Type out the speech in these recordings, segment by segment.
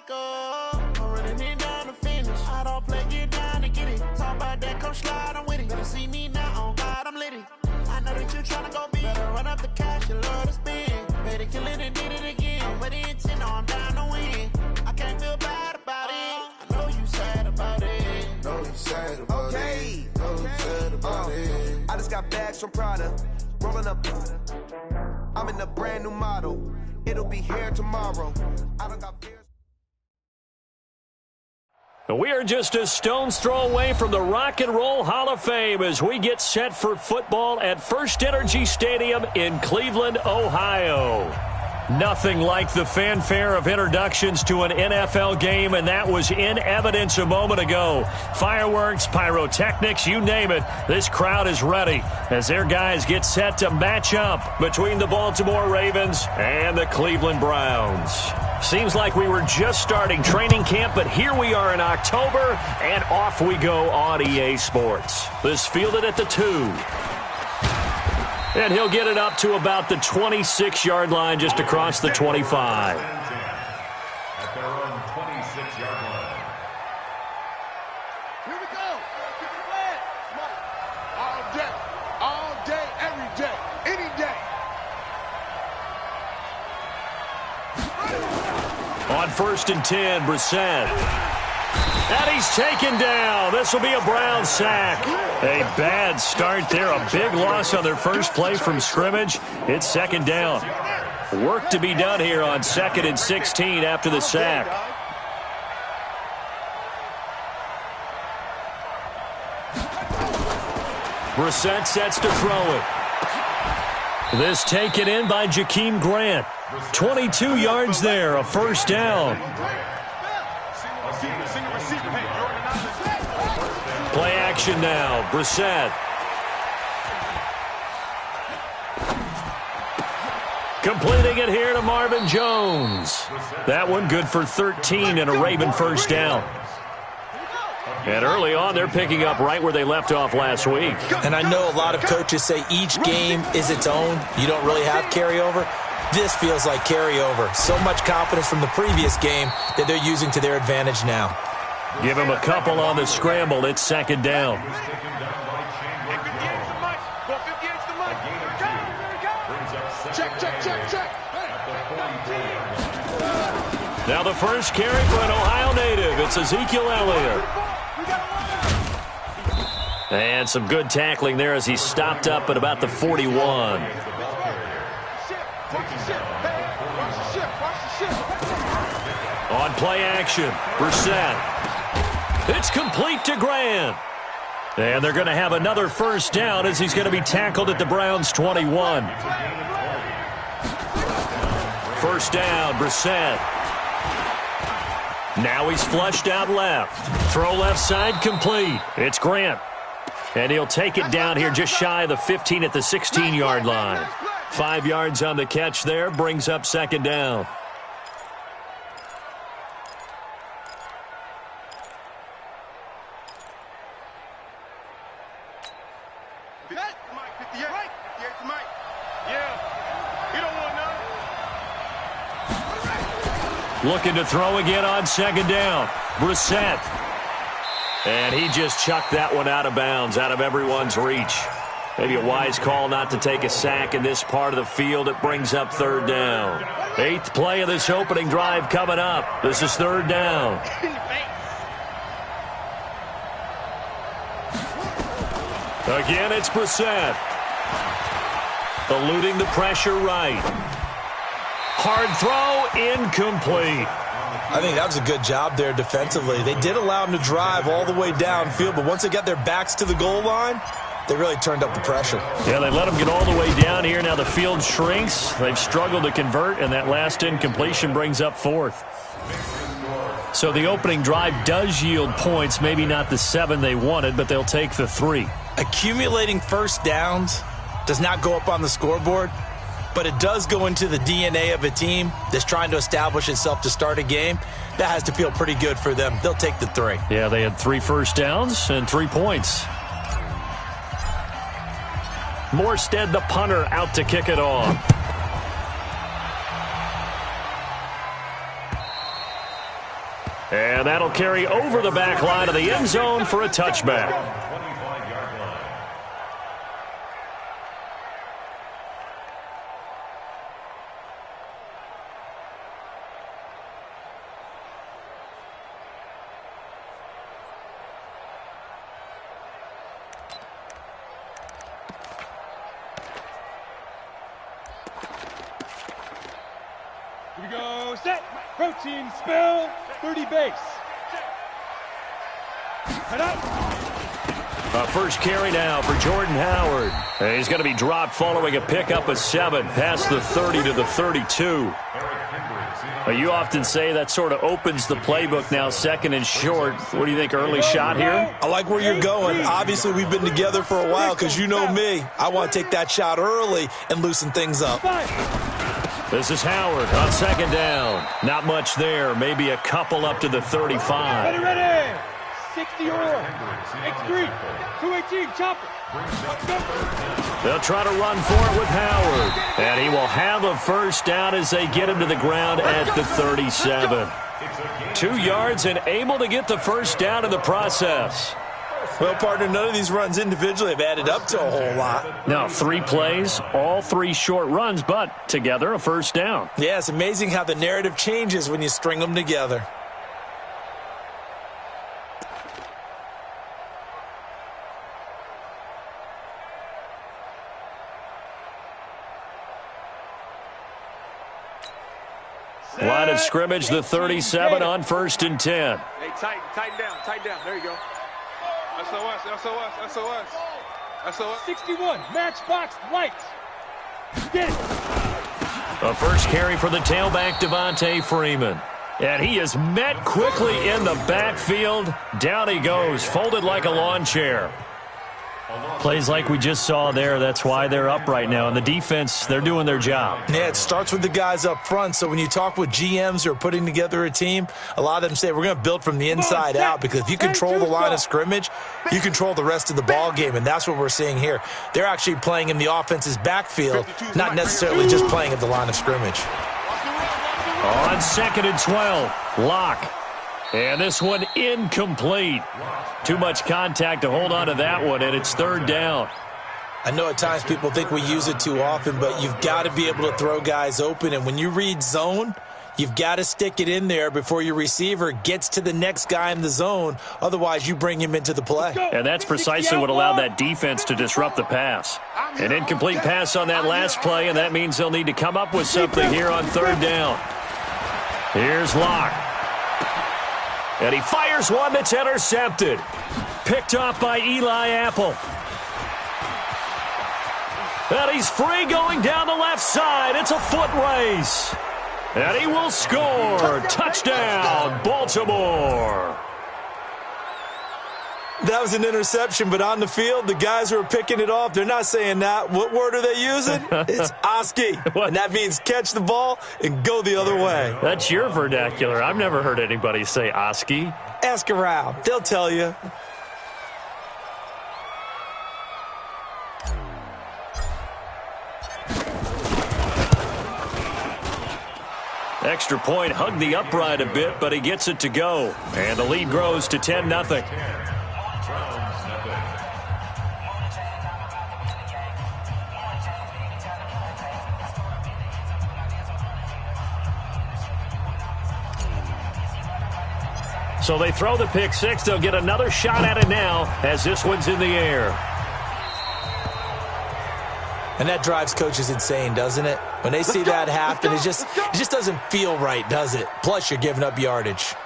I'm running it down to finish. I don't play, get down and get it. Talk about that, come slide, I'm with it. Better see me now, on God, I'm litty. I know that you tryna go big. Better run up the cash, you love to spend. Better kill it and did it again. I'm with the intent, no, I'm down to win. I can't feel bad about it. I know you sad about it. Know you sad about it. Know you sad about it. I just got bags from Prada. Rolling up. I'm in a brand new model. It'll be here tomorrow. I don't got beers. We are just a stone's throw away from the Rock and Roll Hall of Fame as we get set for football at First Energy Stadium in Cleveland, Ohio. Nothing like the fanfare of introductions to an NFL game, and that was in evidence a moment ago. Fireworks, pyrotechnics, you name it. This crowd is ready as their guys get set to match up between the Baltimore Ravens and the Cleveland Browns. Seems like we were just starting training camp, but here we are in October, and off we go on EA Sports. This fielded at the 2. And he'll get it up to about the 26-yard line, just across the 25. At their own 26-yard line. Here we go. Keep it playing. All day, every day, any day. On 1st and 10, Brissett. And he's taken down. This will be a Brown sack. A bad start there. A big loss on their first play from scrimmage. It's 2nd down. Work to be done here on 2nd and 16 after the sack. Brissett sets to throw it. This taken in by Jakeem Grant. 22 yards there, a 1st down. Play action now. Brissett. Completing it here to Marvin Jones. That one good for 13 and a Raven 1st down. And early on, they're picking up right where they left off last week. And I know a lot of coaches say each game is its own. You don't really have carryover. This feels like carryover. So much confidence from the previous game that they're using to their advantage now. Give him a couple on the scramble. It's 2nd down. Now the first carry for an Ohio native. It's Ezekiel Elliott. And some good tackling there as he stopped up at about the 41. On play action, Brissett. It's complete to Grant. And they're going to have another 1st down as he's going to be tackled at the Browns' 21. 1st down, Brissett. Now he's flushed out left. Throw left side complete. It's Grant. And he'll take it down here just shy of the 15 at the 16-yard line. 5 yards on the catch there, brings up 2nd down. Looking to throw again on 2nd down. Brissett. And he just chucked that one out of bounds, out of everyone's reach. Maybe a wise call not to take a sack in this part of the field. It brings up 3rd down. 8th play of this opening drive coming up. This is 3rd down. Again, it's Brissett. Eluding the pressure right. Hard throw, incomplete. I think that was a good job there defensively. They did allow him to drive all the way downfield, but once they got their backs to the goal line, they really turned up the pressure. Yeah, they let him get all the way down here. Now the field shrinks. They've struggled to convert, and that last incompletion brings up 4th. So the opening drive does yield points, maybe not the 7 they wanted, but they'll take the 3. Accumulating 1st downs does not go up on the scoreboard, but it does go into the DNA of a team that's trying to establish itself to start a game. That has to feel pretty good for them. They'll take the 3. Yeah, they had 3 1st downs and 3 points. Morstead, the punter, out to kick it off. And that'll carry over the back line of the end zone for a touchback. 25-yard line. Here we go, set, protein spill, 30 base. Head up. A first carry now for Jordan Howard. And he's going to be dropped following a pickup of 7 past the 30 to the 32. You often say that sort of opens the playbook now, second and short. What do you think, early shot here? I like where you're going. Obviously, we've been together for a while because you know me. I want to take that shot early and loosen things up. This is Howard on second down. Not much there. Maybe a couple up to the 35. Ready. 60 or X3, 218, chopper. They'll try to run for it with Howard. And he will have a first down as they get him to the ground at the 37. 2 yards and able to get the first down in the process. Well, partner, none of these runs individually have added up to a whole lot. Now, 3 plays, all 3 short runs, but together a first down. Yeah, it's amazing how the narrative changes when you string them together. Line of scrimmage, the 37 on 1st and 10. Hey, tighten down. There you go. SOS. 61, matchbox light. Get it. A first carry for the tailback, Devontae Freeman. And he is met quickly in the backfield. Down he goes, folded like a lawn chair. Plays like we just saw there. That's why they're up right now. And the defense, they're doing their job. Yeah, it starts with the guys up front. So when you talk with GMs who are putting together a team, a lot of them say we're going to build from the inside out, because if you control the line of scrimmage, you control the rest of the ball game, and that's what we're seeing here. They're actually playing in the offense's backfield, not necessarily just playing at the line of scrimmage. On 2nd and 12, Locke. And this one incomplete. Too much contact to hold on to that one, and it's 3rd down. I know at times people think we use it too often, but you've got to be able to throw guys open. And when you read zone, you've got to stick it in there before your receiver gets to the next guy in the zone. Otherwise, you bring him into the play. And that's precisely what allowed that defense to disrupt the pass. An incomplete pass on that last play, and that means they'll need to come up with something here on 3rd down. Here's Locke. And he fires one that's intercepted. Picked off by Eli Apple. And he's free going down the left side. It's a foot race. And he will score. Touchdown, Baltimore. That was an interception, but on the field, the guys who are picking it off, they're not saying that. What word are they using? It's Oski. And that means catch the ball and go the other way. That's your vernacular. I've never heard anybody say Oski. Ask around. They'll tell you. Extra point, hugged the upright a bit, but he gets it to go. And the lead grows to 10-0. So they throw the pick six. They'll get another shot at it now as this one's in the air. And that drives coaches insane, doesn't it? When they see that happen, it just doesn't feel right, does it? Plus, you're giving up yardage.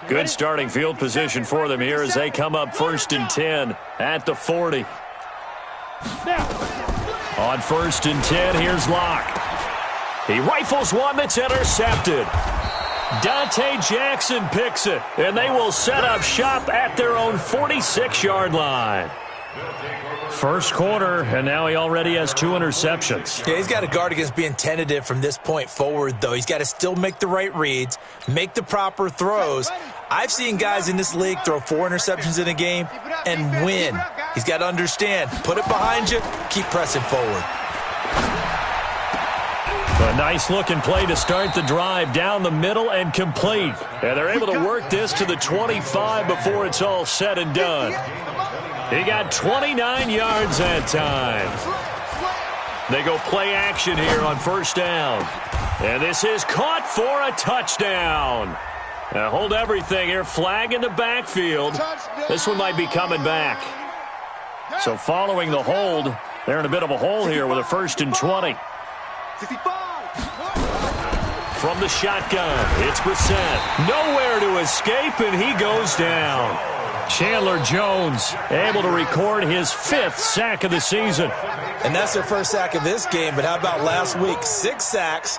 Good starting field position for them here as they come up 1st and 10 at the 40. On 1st and 10, here's Locke. He rifles one that's intercepted. Dante Jackson picks it, and they will set up shop at their own 46-yard line. First quarter, and now he already has 2 interceptions. Yeah, he's got to guard against being tentative from this point forward, though. He's got to still make the right reads, make the proper throws. I've seen guys in this league throw 4 interceptions in a game and win. He's got to understand, put it behind you, keep pressing forward. A nice-looking play to start the drive down the middle and complete. And they're able to work this to the 25 before it's all said and done. He got 29 yards that time. They go play action here on first down. And this is caught for a touchdown. Now hold everything here. Flag in the backfield. This one might be coming back. So following the hold, they're in a bit of a hole here with a 1st and 20. From the shotgun, it's Brissett. Nowhere to escape, and he goes down. Chandler Jones able to record his 5th sack of the season. And that's their first sack of this game, but how about last week? 6 sacks,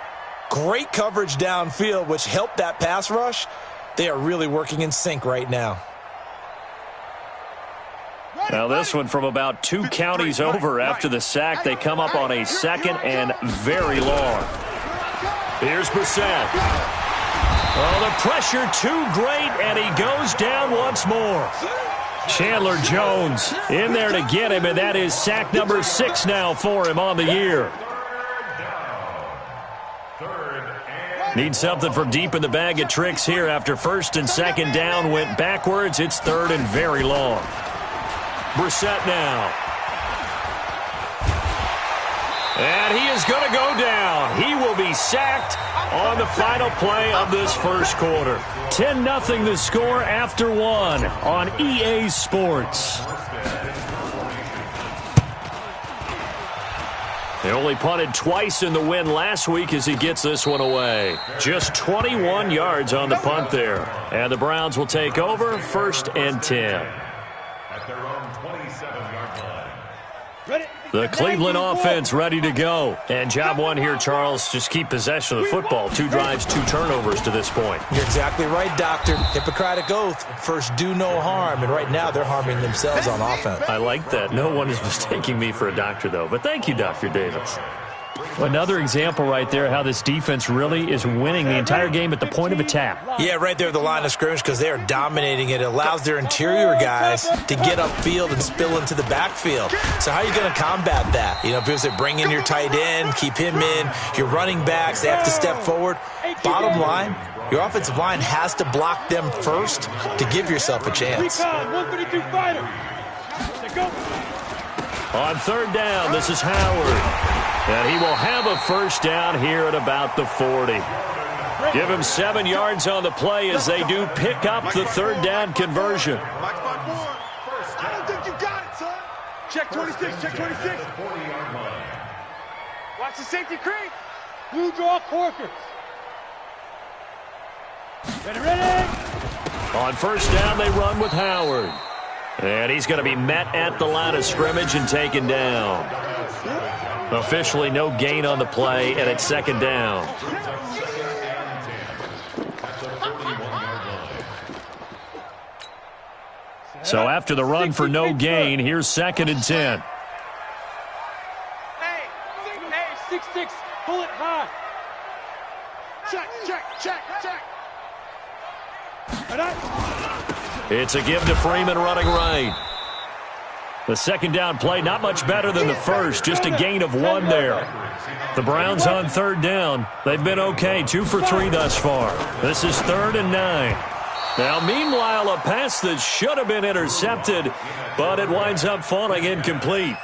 great coverage downfield, which helped that pass rush. They are really working in sync right now. Now this one from about 2 counties over after the sack. They come up on a 2nd and very long. Here's Brissett. Oh, the pressure too great, and he goes down once more. Chandler Jones in there to get him, and that is sack number 6 now for him on the year. Need something from deep in the bag of tricks here after 1st and 2nd down went backwards. It's 3rd and very long. Brissett now. And he is going to go down. He will be sacked on the final play of this first quarter. 10-0 the score after 1 on EA Sports. They only punted twice in the win last week as he gets this one away. Just 21 yards on the punt there. And the Browns will take over 1st and 10. At their own 27-yard line. The Cleveland offense ready to go. And job 1 here, Charles, just keep possession of the football. 2 drives, 2 turnovers to this point. You're exactly right, Doctor. Hippocratic oath. First, do no harm. And right now, they're harming themselves on offense. I like that. No one is mistaking me for a doctor, though. But thank you, Dr. Davis. Another example right there how this defense really is winning the entire game at the point of attack. Yeah, right there at the line of scrimmage because they are dominating it. It allows their interior guys to get upfield and spill into the backfield. So how are you going to combat that? You know, because they bring in your tight end, keep him in, your running backs, they have to step forward. Bottom line, your offensive line has to block them first to give yourself a chance. On 3rd down, this is Howard. And he will have a 1st down here at about the 40. Give him 7 yards on the play as they do pick up the 3rd down conversion. I don't think you got it, son. Check 26, check 26. Watch the safety creep. Blue draw Corkers. Ready. On 1st down, they run with Howard. And he's going to be met at the line of scrimmage and taken down. Officially no gain on the play, and it's 2nd down. So after the run for no gain, here's 2nd and 10. Hey, 6-6, pull it high. Check. It's a give to Freeman running right. The 2nd down play, not much better than the first, just a gain of 1 there. The Browns on 3rd down. They've been okay, 2 for 3 thus far. This is 3rd and 9. Now, meanwhile, a pass that should have been intercepted, but it winds up falling incomplete.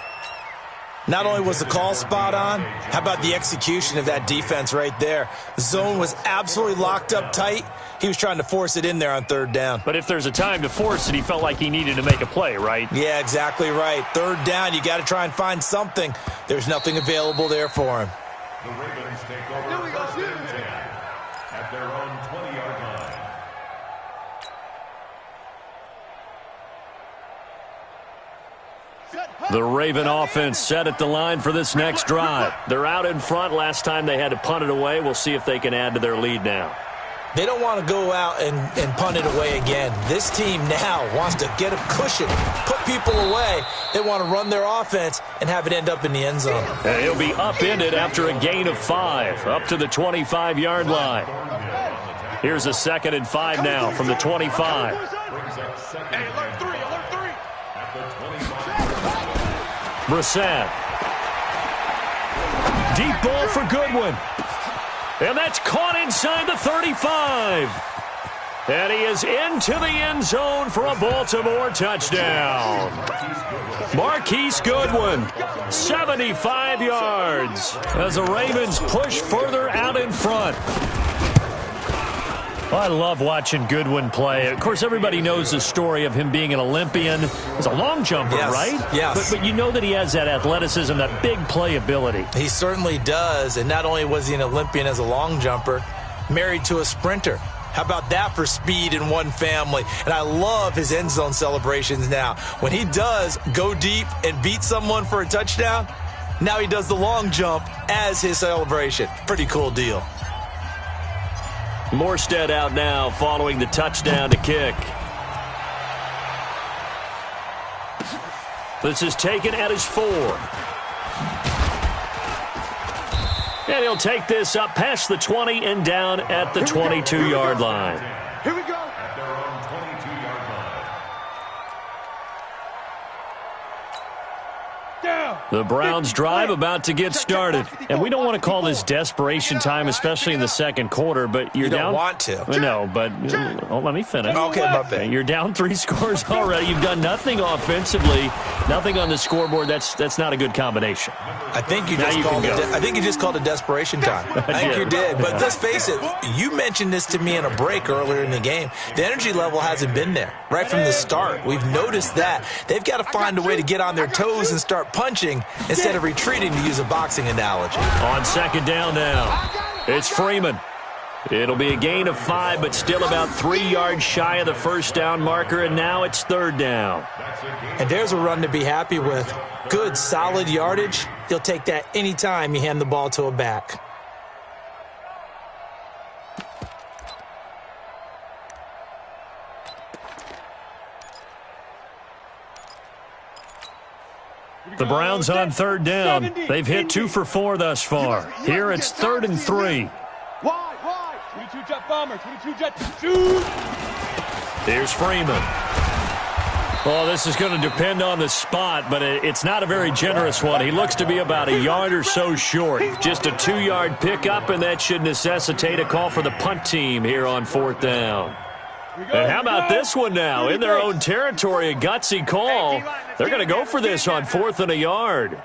Not only was the call spot on, how about the execution of that defense right there? The zone was absolutely locked up tight. He was trying to force it in there on 3rd down. But if there's a time to force it, he felt like he needed to make a play, right? Yeah, exactly right. 3rd down, you got to try and find something. There's nothing available there for him. The Ravens take over 1st and 10 at their own 20-yard line. The Raven offense set at the line for this next drive. They're out in front. Last time they had to punt it away. We'll see if they can add to their lead now. They don't want to go out and punt it away again. This team now wants to get a cushion, put people away. They want to run their offense and have it end up in the end zone. And he'll be upended after a gain of 5, up to the 25-yard line. Here's a 2nd and 5 now from the 25. Hey, alert 3. Brissett. Deep ball for Goodwin. And that's caught inside the 35. And he is into the end zone for a Baltimore touchdown. Marquise Goodwin, 75 yards, as the Ravens push further out in front. I love watching Goodwin play. Of course, everybody knows the story of him being an Olympian. He's a long jumper, right? Yes. But you know that he has that athleticism, that big playability. He certainly does. And not only was he an Olympian as a long jumper, married to a sprinter. How about that for speed in one family? And I love his end zone celebrations now. When he does go deep and beat someone for a touchdown, now he does the long jump as his celebration. Pretty cool deal. Morstead out now following the touchdown to kick. This is taken at his 4. And he'll take this up past the 20 and down at the 22-yard line. Here we go. At their own 22-yard line. Down. The Browns drive about to get started. And we don't want to call this desperation time, especially in the second quarter, but you're You don't down. want to. No, but let me finish. Okay, my bad. You're down 3 scores already. You've done nothing offensively, nothing on the scoreboard. That's not a good combination. I think you Now just you called can it. go. I think you just called it desperation time. I think you did. But let's face it. You mentioned this to me in a break earlier in the game. The energy level hasn't been there right from the start. We've noticed that they've got to find a way to get on their toes and start punching instead of retreating, to use a boxing analogy. On second down now, it's Freeman. It'll be a gain of 5, but still about 3 yards shy of the first down marker, and now it's third down. And there's a run to be happy with. Good, solid yardage. You'll take that anytime you hand the ball to a back. The Browns on third down. They've hit 2 for 4 thus far. Here it's 3rd and 3. Wide. 22 jet bomber. 22 jet shoot. Here's Freeman. Well, this is going to depend on the spot, but it's not a very generous one. He looks to be about a yard or so short. Just a 2-yard pickup, and that should necessitate a call for the punt team here on 4th down. And how about this one now? In their own territory, a gutsy call. They're going to go for this on 4th and a yard.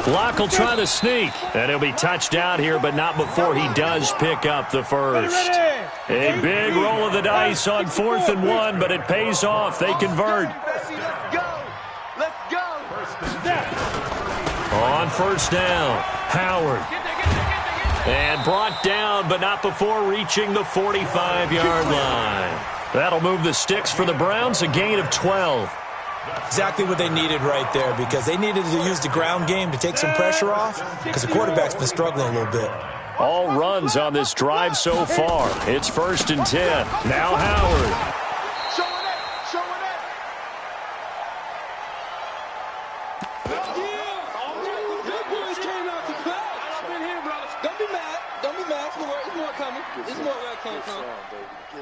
Locke will try to sneak, and he'll be touched out here, but not before he does pick up the first. A big roll of the dice on 4th and 1, but it pays off. They convert. Let's go. On first down, Howard. And brought down, but not before reaching the 45-yard line. That'll move the sticks for the Browns, a gain of 12. Exactly what they needed right there, because they needed to use the ground game to take some pressure off, because the quarterback's been struggling a little bit. All runs on this drive so far. It's 1st and 10. Now Howard.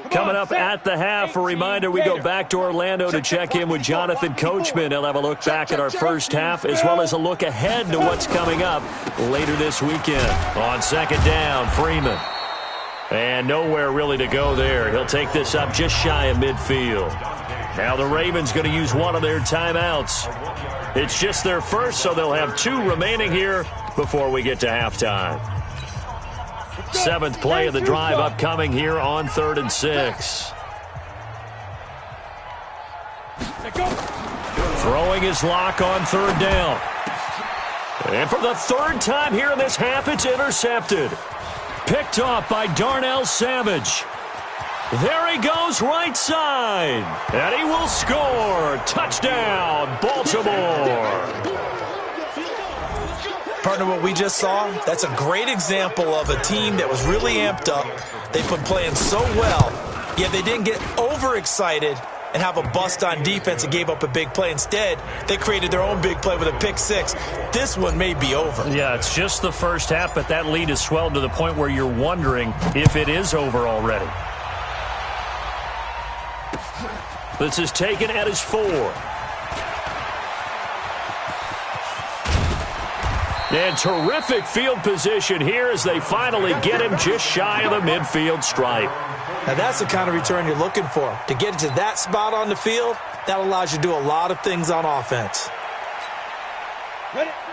Coming up at the half, a reminder, we go back to Orlando to check in with Jonathan Coachman. He'll have a look back at our first half, as well as a look ahead to what's coming up later this weekend. On second down, Freeman. And nowhere really to go there. He'll take this up just shy of midfield. Now the Ravens going to use one of their timeouts. It's just their first, so they'll have 2 remaining here before we get to halftime. 7th play of the drive upcoming here on 3rd and 6. Throwing his lock on 3rd down. And for the 3rd time here in this half, it's intercepted. Picked off by Darnell Savage. There he goes right side. And he will score. Touchdown, Baltimore. Partner, what we just saw, that's a great example of a team that was really amped up. They've been playing so well, yet they didn't get overexcited and have a bust on defense and gave up a big play. Instead, they created their own big play with a pick 6. This one may be over. Yeah, it's just the first half, but that lead has swelled to the point where you're wondering if it is over already. This is taken at his 4. And terrific field position here as they finally get him just shy of the midfield stripe. Now that's the kind of return you're looking for. To get to that spot on the field, that allows you to do a lot of things on offense.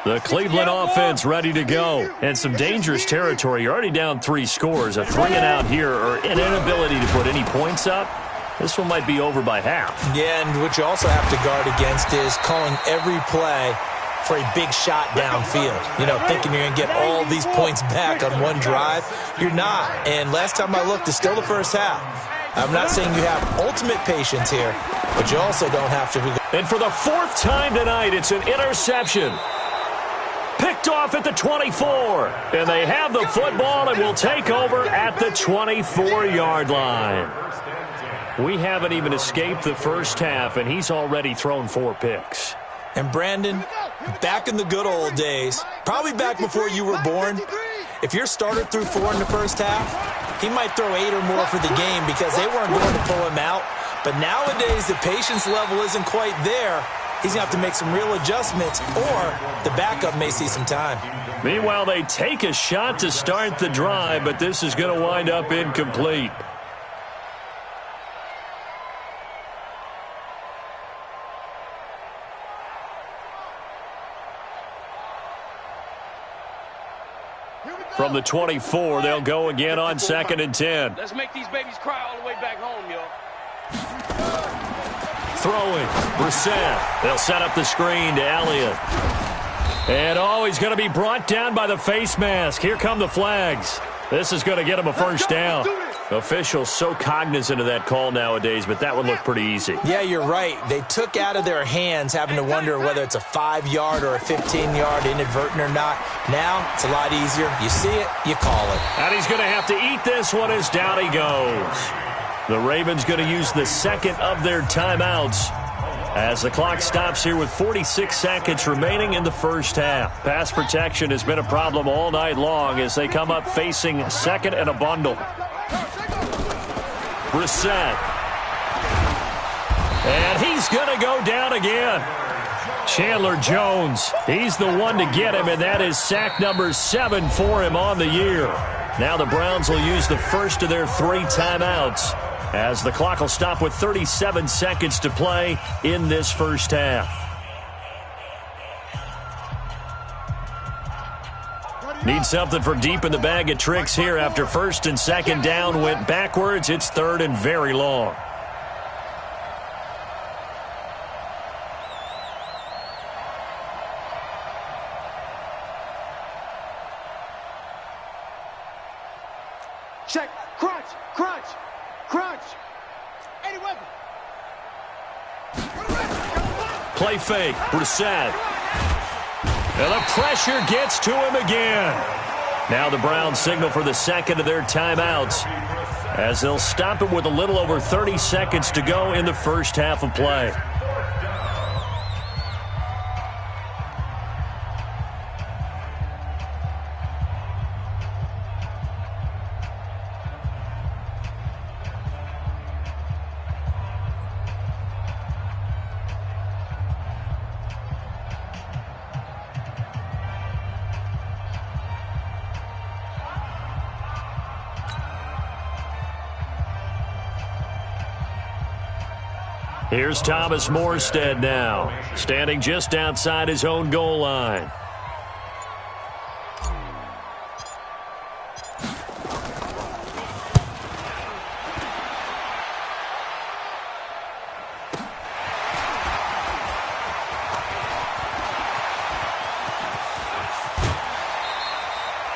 The Cleveland offense ready to go. And some dangerous territory. You're already down 3 scores. A 3 and out here or an inability to put any points up. This one might be over by half. Yeah, and what you also have to guard against is calling every play for a big shot downfield. You know, thinking you're going to get all these points back on one drive. You're not. And last time I looked, it's still the first half. I'm not saying you have ultimate patience here, but you also don't have to be. And for the 4th time tonight, it's an interception. Picked off at the 24. And they have the football and will take over at the 24-yard line. We haven't even escaped the first half, and he's already thrown 4 picks. And Brandon, back in the good old days, probably back before you were born, if your starter threw 4 in the first half, he might throw 8 or more for the game because they weren't going to pull him out. But nowadays, the patience level isn't quite there. He's going to have to make some real adjustments, or the backup may see some time. Meanwhile, they take a shot to start the drive, but this is going to wind up incomplete. From the 24, they'll go again on 2nd and 10. Let's make these babies cry all the way back home, y'all. Throwing, Brissett. They'll set up the screen to Elliott. And, he's going to be brought down by the face mask. Here come the flags. This is going to get him a first down. Officials so cognizant of that call nowadays, but that would look pretty easy. Yeah, you're right. They took out of their hands having to wonder whether it's a 5-yard or a 15-yard inadvertent or not. Now, it's a lot easier. You see it, you call it. And he's going to have to eat this one as down he goes. The Ravens going to use the 2nd of their timeouts as the clock stops here with 46 seconds remaining in the first half. Pass protection has been a problem all night long as they come up facing 2nd and a bundle. Brissett. And he's going to go down again. Chandler Jones, he's the one to get him, and that is sack number 7 for him on the year. Now the Browns will use the first of their 3 timeouts as the clock will stop with 37 seconds to play in this first half. Need something from deep in the bag of tricks here after 1st and 2nd down went backwards. It's 3rd and very long. Check. Crunch. Crunch. Crunch. 81. Play fake. Brissett. And the pressure gets to him again. Now the Browns signal for the 2nd of their timeouts as they'll stop it with a little over 30 seconds to go in the first half of play. Here's Thomas Morstead now, standing just outside his own goal line.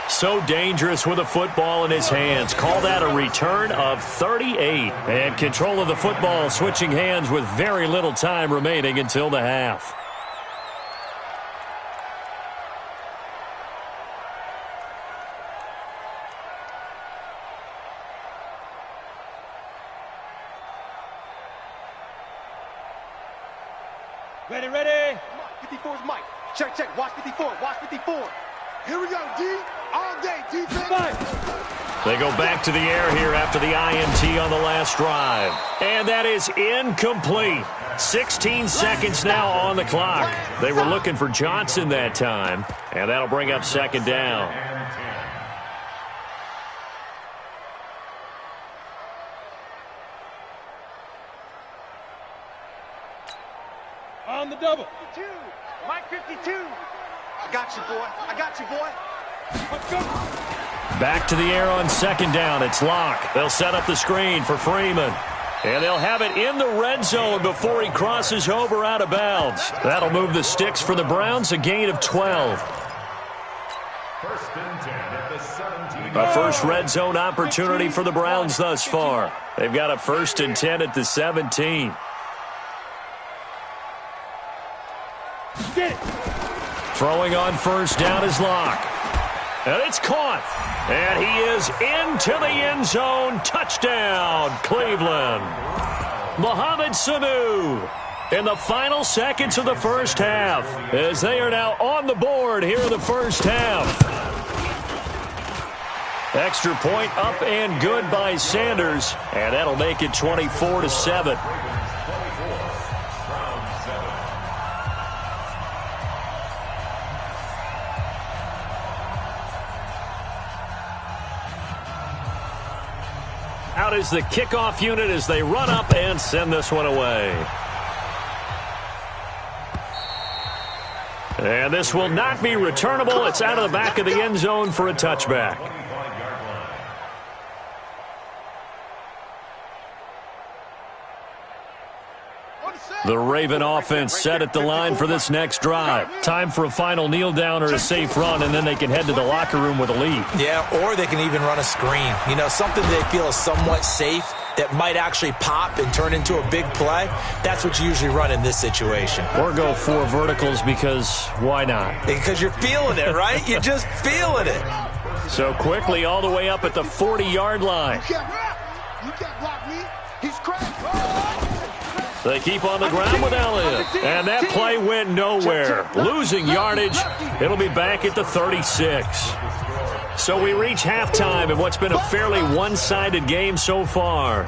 So dangerous with a football in his hands. Call that a return of 38. And control of the football switching hands with very little time remaining until the half. Ready, ready. 54's Mike. Check, check. Watch 54. Watch 54. Here we go, D. All day, defense. They go back to the air here after the INT on the last drive. And that is incomplete. 16 seconds now on the clock. They were looking for Johnson that time. And that'll bring up second down. On the double. 52. Mike 52. I got you, boy. I got you, boy. Let's go. Back to the air on second down. It's Locke. They'll set up the screen for Freeman. And they'll have it in the red zone before he crosses over out of bounds. That'll move the sticks for the Browns, a gain of 12. First and 10 at the 17. A first red zone opportunity for the Browns thus far. They've got a first and 10 at the 17. Get it. Throwing on first down is Locke. And it's caught. And he is into the end zone. Touchdown, Cleveland. Mohamed Sanu in the final seconds of the first half, as they are now on the board here in the first half. Extra point up and good by Sanders, and that'll make it 24-7. Out is the kickoff unit as they run up and send this one away. And this will not be returnable. It's out of the back of the end zone for a touchback. The Raven offense set at the line for this next drive. Time for a final kneel down or a safe run, and then they can head to the locker room with a lead. Yeah, or they can even run a screen. You know, something they feel is somewhat safe that might actually pop and turn into a big play. That's what you usually run in this situation. Or go 4 verticals because why not? Because you're feeling it, right? You're just feeling it. So quickly all the way up at the 40-yard line. You can't block me. He's cracked. They keep on the ground with Elliott. And that play went nowhere. Losing yardage. It'll be back at the 36. So we reach halftime in what's been a fairly one-sided game so far.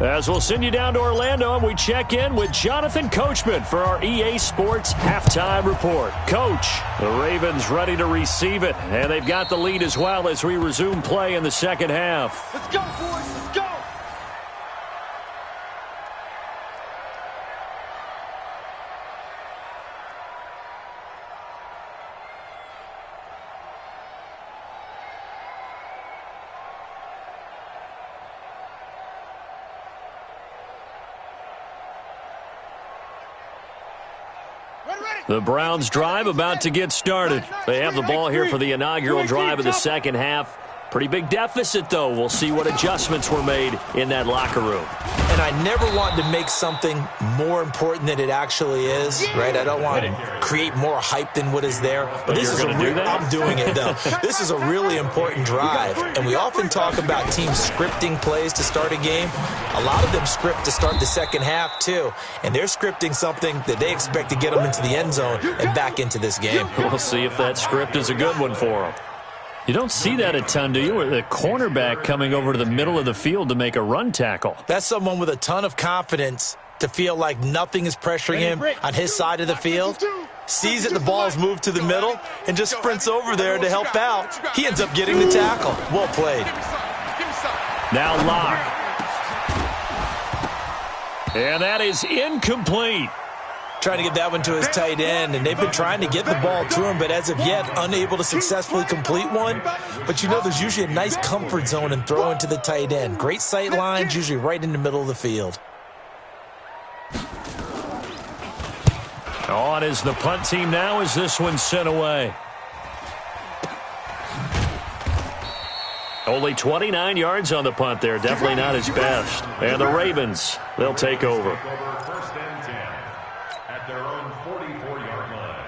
As we'll send you down to Orlando, and we check in with Jonathan Coachman for our EA Sports Halftime Report. Coach, the Ravens ready to receive it, and they've got the lead as well as we resume play in the second half. Let's go, boys. Let's go. The Browns drive about to get started. They have the ball here for the inaugural drive of the second half. Pretty big deficit, though. We'll see what adjustments were made in that locker room. And I never want to make something more important than it actually is, right? I don't want to create more hype than what is there. But this is I'm doing it, though. This is a really important drive. And we often talk about teams scripting plays to start a game. A lot of them script to start the second half, too. And they're scripting something that they expect to get them into the end zone and back into this game. We'll see if that script is a good one for them. You don't see that a ton, do you? With a cornerback coming over to the middle of the field to make a run tackle. That's someone with a ton of confidence to feel like nothing is pressuring him on his side of the field. Sees that the ball's moved to the middle and just sprints over there to help out. He ends up getting the tackle. Well played. Now Locke. And that is incomplete. Trying to get that one to his tight end, and they've been trying to get the ball to him, but as of yet, unable to successfully complete one. But you know, there's usually a nice comfort zone in throwing to the tight end. Great sight lines, usually right in the middle of the field. On is the punt team now as this one's sent away. Only 29 yards on the punt there. Definitely not his best. And the Ravens, they'll take over. First and 10 at their own 44-yard line.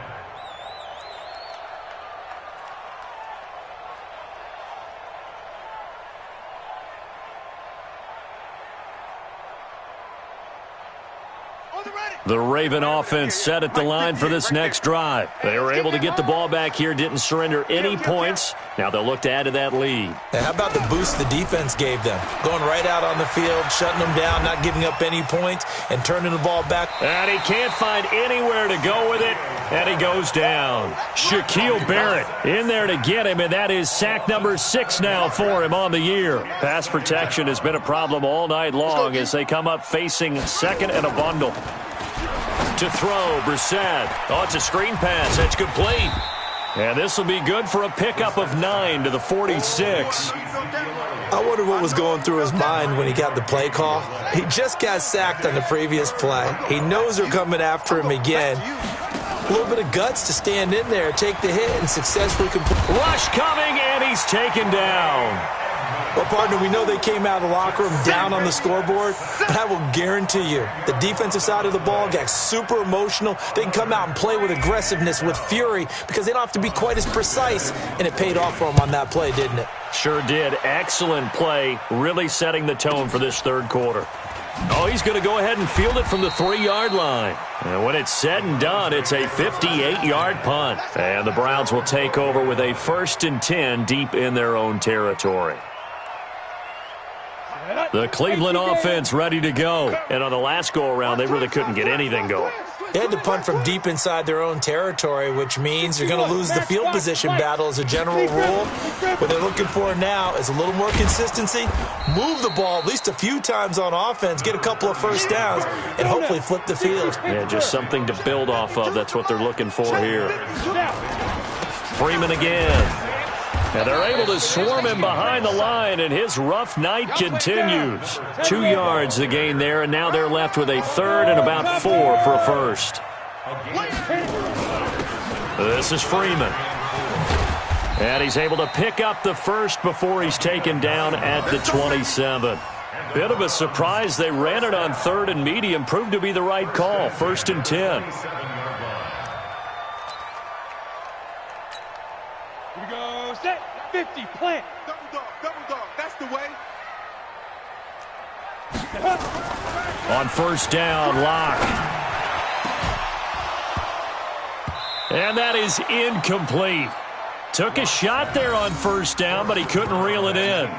On the ready. The Raven offense set at the line for this next drive. They were able to get the ball back here, didn't surrender any points. Now they'll look to add to that lead. And how about the boost the defense gave them? Going right out on the field, shutting them down, not giving up any points, and turning the ball back. And he can't find anywhere to go with it, and he goes down. Shaquille Barrett in there to get him, and that is sack number 6 now for him on the year. Pass protection has been a problem all night long as they come up facing second and a bundle. To throw, Brissett. Oh, it's a screen pass. That's complete. And this will be good for a pickup of 9 to the 46. I wonder what was going through his mind when he got the play call. He just got sacked on the previous play. He knows they're coming after him again. A little bit of guts to stand in there, take the hit, and successfully complete. Rush coming, and he's taken down. Well, partner, we know they came out of the locker room down on the scoreboard, but I will guarantee you the defensive side of the ball got super emotional. They can come out and play with aggressiveness, with fury, because they don't have to be quite as precise, and it paid off for them on that play, didn't it? Sure did. Excellent play, really setting the tone for this third quarter. Oh, he's going to go ahead and field it from the 3-yard line. And when it's said and done, it's a 58-yard punt. And the Browns will take over with a 1st and 10 deep in their own territory. The Cleveland offense ready to go. And on the last go-around, they really couldn't get anything going. They had to punt from deep inside their own territory, which means you're going to lose the field position battle as a general rule. What they're looking for now is a little more consistency, move the ball at least a few times on offense, get a couple of first downs, and hopefully flip the field. Yeah, just something to build off of. That's what they're looking for here. Freeman again. And they're able to swarm him behind the line, and his rough night continues. 2 yards the gain there, and now they're left with a 3rd and about 4 for a first. This is Freeman. And he's able to pick up the first before he's taken down at the 27. Bit of a surprise. They ran it on 3rd and medium. Proved to be the right call. 1st and 10. Here we go, set, 50, plant. Double dog, that's the way. On 1st down, Locke. And that is incomplete. Took a shot there on 1st down, but he couldn't reel it in.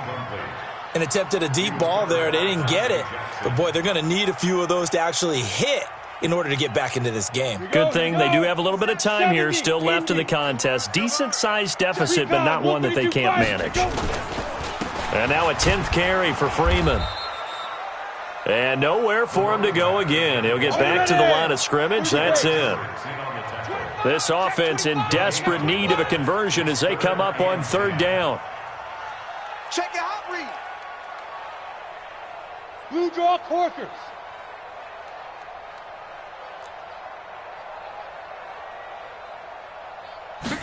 And attempted a deep ball there. They didn't get it. But, boy, they're going to need a few of those to actually hit in order to get back into this game. Good thing they do have a little bit of time here still left in the contest. Decent-sized deficit, but not one that they can't manage. And now a 10th carry for Freeman. And nowhere for him to go again. He'll get back to the line of scrimmage. That's it. This offense in desperate need of a conversion as they come up on 3rd down. Check your hot read. Blue draw Corkers.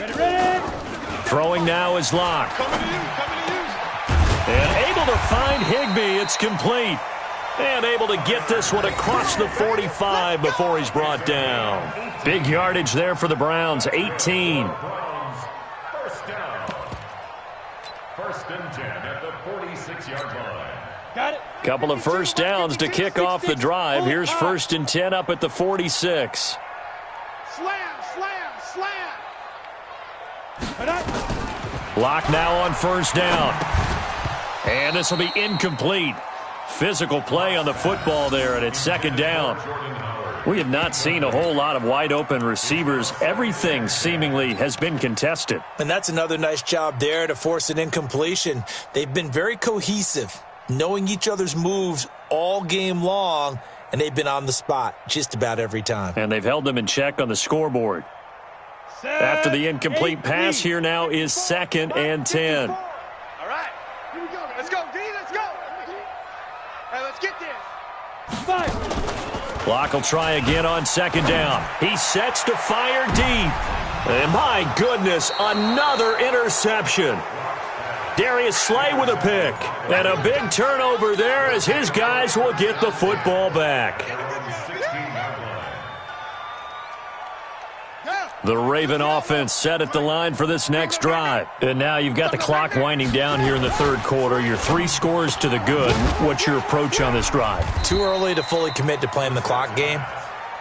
Ready. Throwing now is Locke. And able to find Higbee. It's complete. And able to get this one across the 45 before he's brought down. Big yardage there for the Browns, 18. First down. 1st and 10 at the 46-yard line. Got it. Couple of first downs to kick off the drive. Here's 1st and 10 up at the 46. Slam. Locke now on 1st down. And this will be incomplete. Physical play on the football there, and it's 2nd down. We have not seen a whole lot of wide-open receivers. Everything seemingly has been contested. And that's another nice job there to force an incompletion. They've been very cohesive, knowing each other's moves all game long, and they've been on the spot just about every time. And they've held them in check on the scoreboard. After the incomplete pass, here now is 2nd and 10. All right, here we go. Let's go, D, let's go. Hey, let's get this. Locke will try again on 2nd down. He sets to fire deep. And my goodness, another interception. Darius Slay with a pick. And a big turnover there as his guys will get the football back. The Raven offense set at the line for this next drive. And now you've got the clock winding down here in the 3rd quarter. You're 3 scores to the good. What's your approach on this drive? Too early to fully commit to playing the clock game.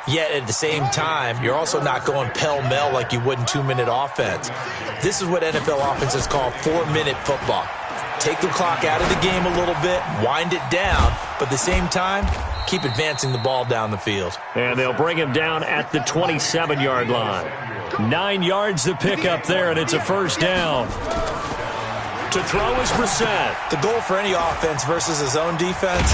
Yet at the same time, you're also not going pell-mell like you would in 2-minute offense. This is what NFL offenses call 4-minute football. Take the clock out of the game a little bit, wind it down, but at the same time, keep advancing the ball down the field. And they'll bring him down at the 27-yard line. 9 yards to pick up there, and it's a first down. To throw is Brissett. The goal for any offense versus his own defense,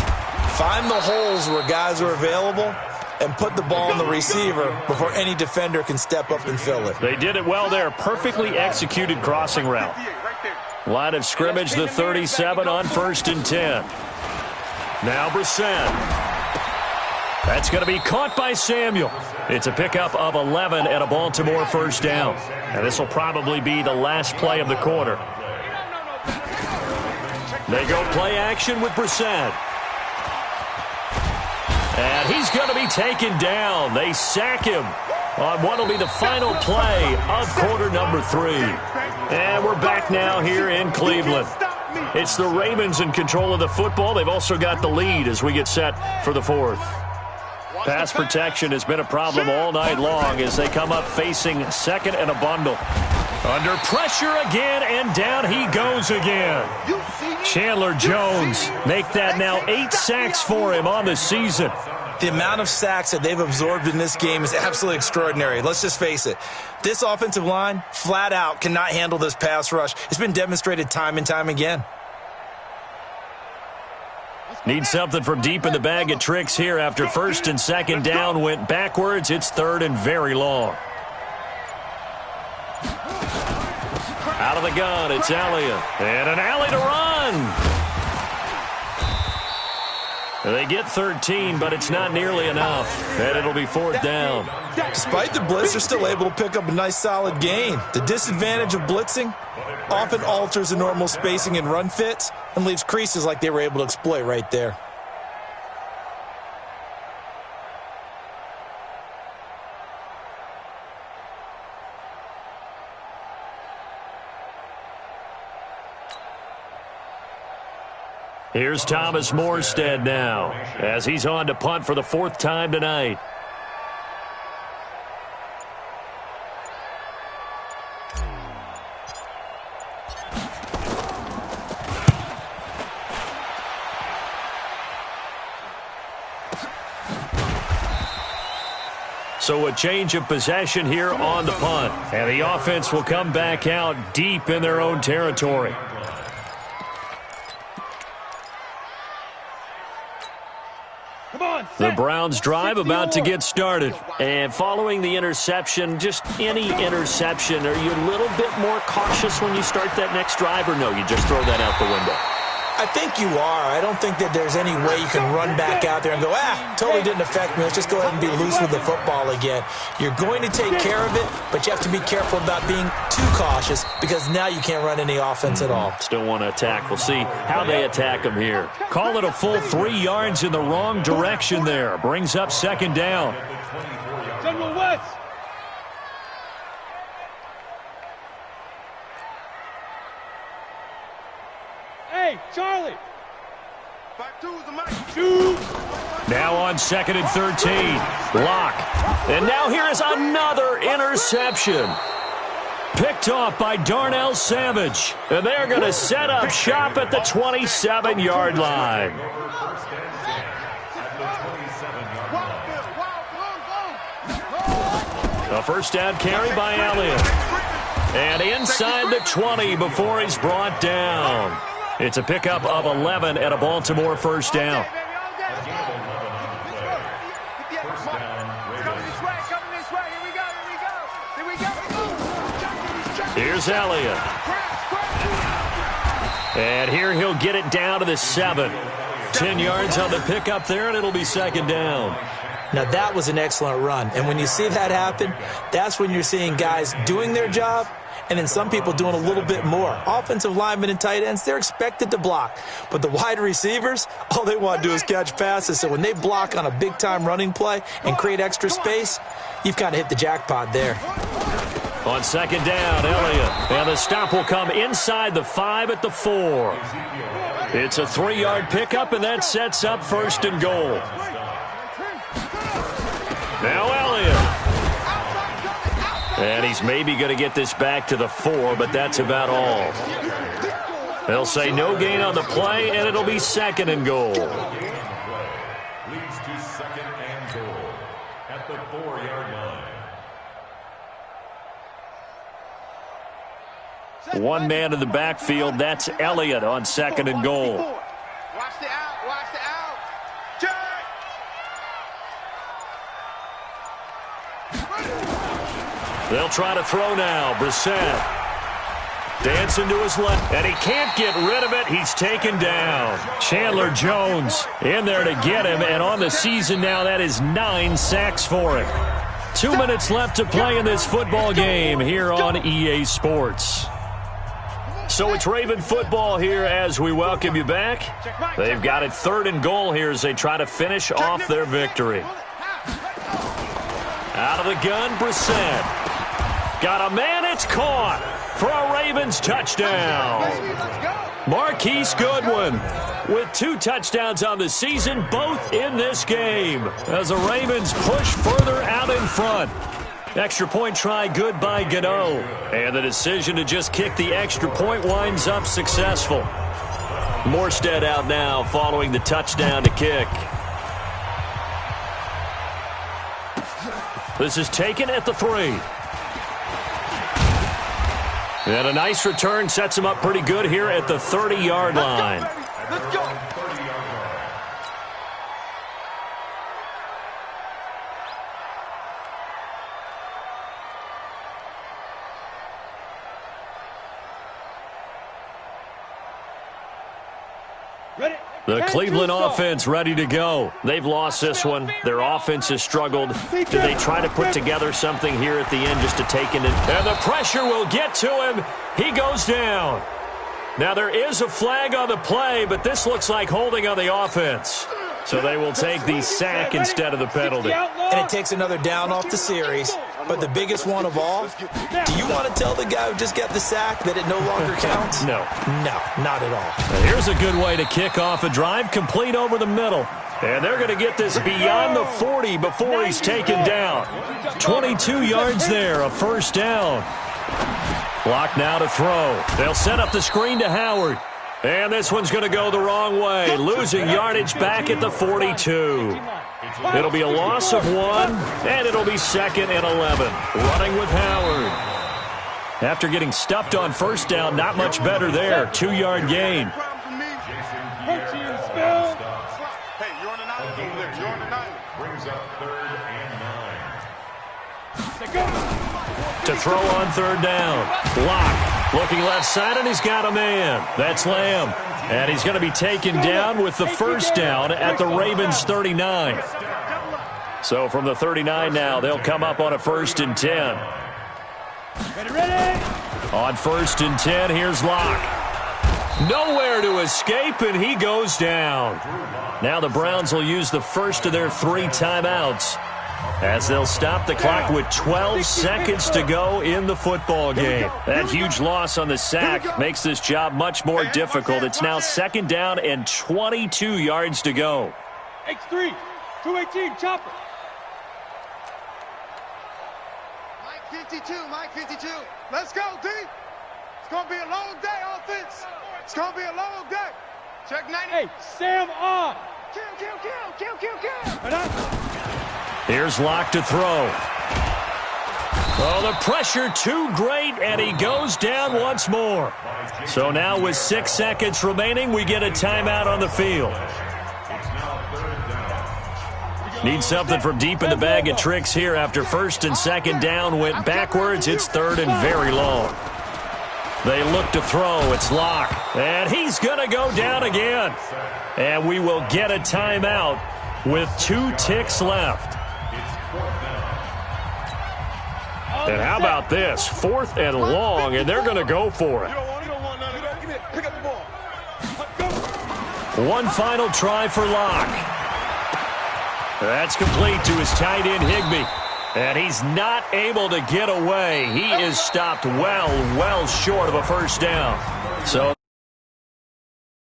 find the holes where guys are available and put the ball in the receiver before any defender can step up and fill it. They did it well there. Perfectly executed crossing route. Line of scrimmage, the 37 on 1st and 10. Now Brissett. That's going to be caught by Samuel. It's a pickup of 11 and a Baltimore first down. And this will probably be the last play of the quarter. They go play action with Brissett. And he's going to be taken down. They sack him on what will be the final play of quarter number 3. And we're back now here in Cleveland. It's the Ravens in control of the football. They've also got the lead as we get set for the 4th. Pass protection has been a problem all night long as they come up facing second and a bundle. Under pressure again, and down he goes again. Chandler Jones make that now 8 sacks for him on the season. The amount of sacks that they've absorbed in this game is absolutely extraordinary. Let's just face it. This offensive line, flat out, cannot handle this pass rush. It's been demonstrated time and time again. Need something from deep in the bag of tricks here after 1st and 2nd down went backwards. It's 3rd and very long. Out of the gun, it's Elliott. And an alley to run. They get 13, but it's not nearly enough. And it'll be 4th down. Despite the blitz, they're still able to pick up a nice solid gain. The disadvantage of blitzing often alters the normal spacing and run fits and leaves creases like they were able to exploit right there. Here's Thomas Morstead now as he's on to punt for the 4th time tonight. So a change of possession here on the punt. And the offense will come back out deep in their own territory. The Browns drive about to get started. And following the interception, just any interception, are you a little bit more cautious when you start that next drive, or no, you just throw that out the window? I think you are. I don't think that there's any way you can run back out there and go, totally didn't affect me. Let's just go ahead and be loose with the football again. You're going to take care of it, but you have to be careful about being too cautious because now you can't run any offense at all. Still want to attack. We'll see how they attack them here. Call it a full 3 yards in the wrong direction there. Brings up 2nd down. General West. Hey, Charlie. 5-2 is the mic. Now on 2nd and 13. Lock. And now here is another interception. Picked off by Darnell Savage. And they're going to set up shop at the 27-yard line. A first down carry by Elliott. And inside the 20 before he's brought down. It's a pickup of 11 at a Baltimore first down. Here's Elliott. And here he'll get it down to the 7. 10 yards on the pickup there, and it'll be 2nd down. Now, that was an excellent run. And when you see that happen, that's when you're seeing guys doing their job and then some people doing a little bit more. Offensive linemen and tight ends, they're expected to block. But the wide receivers, all they want to do is catch passes. So when they block on a big-time running play and create extra space, you've kind of hit the jackpot there. On 2nd down, Elliott. And the stop will come inside the 5 at the 4. It's a 3-yard pickup, and that sets up 1st and goal. Now Elliott. And he's maybe going to get this back to the 4, but that's about all. They'll say no gain on the play, and it'll be 2nd and goal. Leads to 2nd and goal at the 4-yard line. One man in the backfield. That's Elliott on 2nd and goal. Watch the out. Watch the out. Check. They'll try to throw now. Brissett. Dancing to his left, and he can't get rid of it. He's taken down. Chandler Jones in there to get him, and on the season now, that is 9 sacks for him. 2 minutes left to play in this football game here on EA Sports. So it's Raven football here as we welcome you back. They've got it 3rd and goal here as they try to finish off their victory. Out of the gun, Brissett. Got a man, it's caught for a Ravens touchdown. Marquise Goodwin with 2 touchdowns on the season, both in this game, as the Ravens push further out in front. Extra point try good by Gano, and the decision to just kick the extra point winds up successful. Morstead out now following the touchdown to kick. This is taken at the 3. And a nice return sets him up pretty good here at the 30-yard line. Let's go. The Cleveland offense ready to go. They've lost this one. Their offense has struggled. Do they try to put together something here at the end just to take it in? And the pressure will get to him. He goes down. Now there is a flag on the play, but this looks like holding on the offense. So they will take the sack instead of the penalty. And it takes another down off the series. But the biggest one of all, do you want to tell the guy who just got the sack that it no longer counts? No. No, not at all. And here's a good way to kick off a drive, complete over the middle. And they're going to get this beyond the 40 before he's taken down. 22 yards there, a 1st down. Clock now to throw. They'll set up the screen to Howard. And this one's going to go the wrong way, losing yardage back at the 42. It'll be a loss of 1, and it'll be 2nd and 11. Running with Howard. After getting stuffed on 1st down, not much better there. 2-yard gain. Hey, you're on the 9. You're on the 9. Brings up 3rd and 9. To throw on 3rd down. Lock. Looking left side, and he's got a man. That's Lamb. And he's going to be taken down with the 1st down at the Ravens 39. So from the 39 now, they'll come up on a 1st and 10. Ready? On 1st and 10, here's Locke. Nowhere to escape, and he goes down. Now the Browns will use the first of their 3 timeouts as they'll stop the clock with 12 seconds to go in the football game. That huge loss on the sack makes this job much more difficult. It's now 2nd down and 22 yards to go. X3, 218, chopper. Mike 52, Mike 52. Let's go, D. It's going to be a long day, offense. It's going to be a long day. Check 90. Hey, Sam on. Kill, kill, kill, kill, kill, kill. Here's Locke to throw. Oh, the pressure too great, and he goes down once more. So now with 6 seconds remaining, we get a timeout on the field. Need something from deep in the bag of tricks here after 1st and 2nd down went backwards. It's 3rd and very long. They look to throw. It's Locke. And he's going to go down again. And we will get a timeout with 2 ticks left. And how about this? 4th and long, and they're going to go for it. Pick up the ball. One final try for Locke. That's complete to his tight end, Higbee. And he's not able to get away. He is stopped well short of a 1st down. So